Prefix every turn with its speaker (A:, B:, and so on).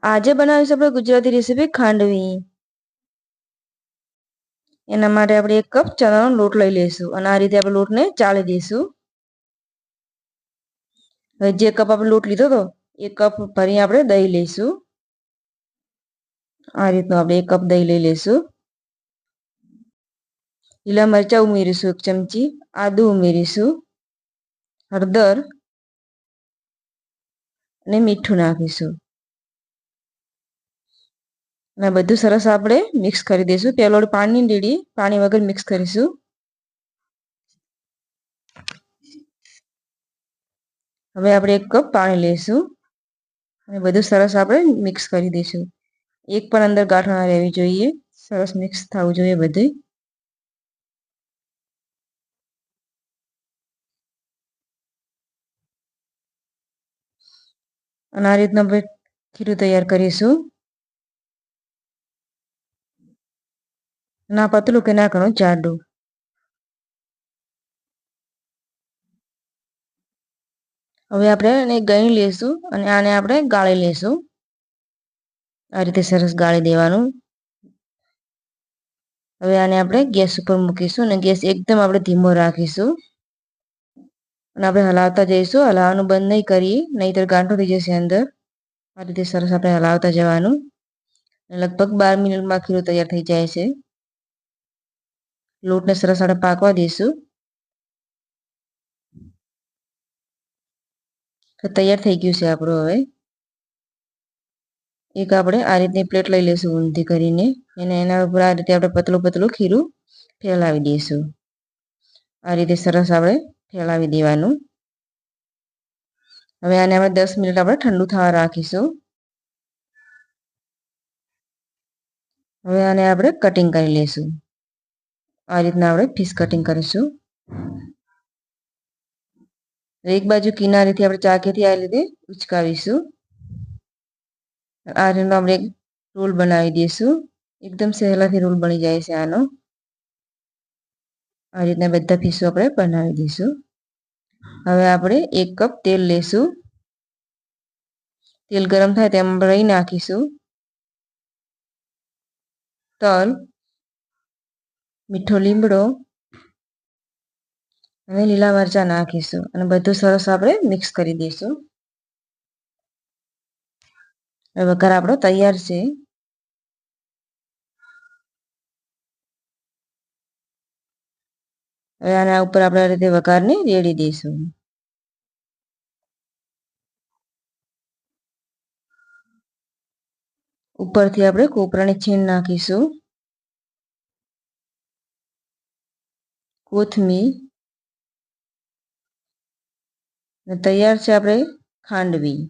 A: આજે બનાવીશું આપણે ગુજરાતી રેસીપી ખાંડવી। એના માટે આપણે 1 કપ ચણાનો લોટ લઈ લઈશું અને આ રીતે આપણે લોટને ચાળી દઈશું। હવે જે કપ આપણે લોટ લીધો હતો એ કપ ભરી આપણે દહીં લઈશું। આ રીતનું આપણે 1 કપ દહીં લઈ લઈશું। લીલા મરચાં ઉમેરીશું 1 ચમચી, આદુ ઉમેરીશું, હળદર અને મીઠું નાખીશું અને બધું સરસ આપણે મિક્સ કરી દઈશું। પહેલો પાણી રેડી પાણી વગર મિક્સ કરીશું। હવે આપણે 1 કપ પાણી લઈશું અને બધું સરસ આપણે મિક્સ કરી દઈશું। એક પણ અંદર ગાંઠ ના રહેવી જોઈએ, સરસ મિક્સ થવું જોઈએ બધું। અને આ રીતના આપણે ખીરું તૈયાર કરીશું। ના પતલું કે ના ઘણું જાડું। હવે આપણે એને ગળી લઈશું અને આને આપણે ગાળી લઈશું। આ રીતે સરસ ગાળી દેવાનું। હવે આને આપણે ગેસ ઉપર મૂકીશું અને ગેસ એકદમ આપણે ધીમો રાખીશું અને આપણે હલાવતા જઈશું। હલાવવાનું બંધ નહીં કરીએ, નહીંતર ગાંઠો થઈ જશે અંદર। આ રીતે સરસ આપણે હલાવતા જવાનું। લગભગ 12 મિનિટમાં ખીરું તૈયાર થઈ જાય છે। લોટને સરસ આપણે પાકવા દઈશું। તો તૈયાર થઈ ગયું છે આપણું। હવે એક આપણે આ રીતની પ્લેટ લઈ લઈશું ઊંધી કરીને અને એના ઉપર આ રીતે આપણે પતલું પતલું ખીરું ફેલાવી દઈશું। આ રીતે સરસ આપણે ફેલાવી દેવાનું। હવે આને આપણે 10 મિનિટ આપણે ઠંડુ થવા રાખીશું। હવે આને આપણે કટિંગ કરી લઈશું। આ રીતના આપણે પીસ કટિંગ કરીશું। એક બાજુ કિનારીથી આપણે ચાકીથી આ રીતે ઉચકાવીશું। આ રીતનો આપણે એક રોલ બનાવી દઈશું। એકદમ સહેલાથી રોલ બની જાય છે આનો। આ રીતના બધા પીસો આપણે બનાવી દઈશું। હવે આપણે 1 કપ તેલ લઈશું। તેલ ગરમ થાય તેમાં રાઈ નાખીશું, તલ, મીઠો લીમડો અને લીલા મરચાં નાખીશું અને બધું સરસ આપણે મિક્સ કરી દઈશું। હવે વઘાર આપણો તૈયાર છે। હવે આના ઉપર આપણે આ રીતે વઘારને રેડી દઈશું। ઉપરથી આપણે કોપરાની છીણ નાખીશું, કોથમીર અને તૈયાર છે આપણે ખાંડવી।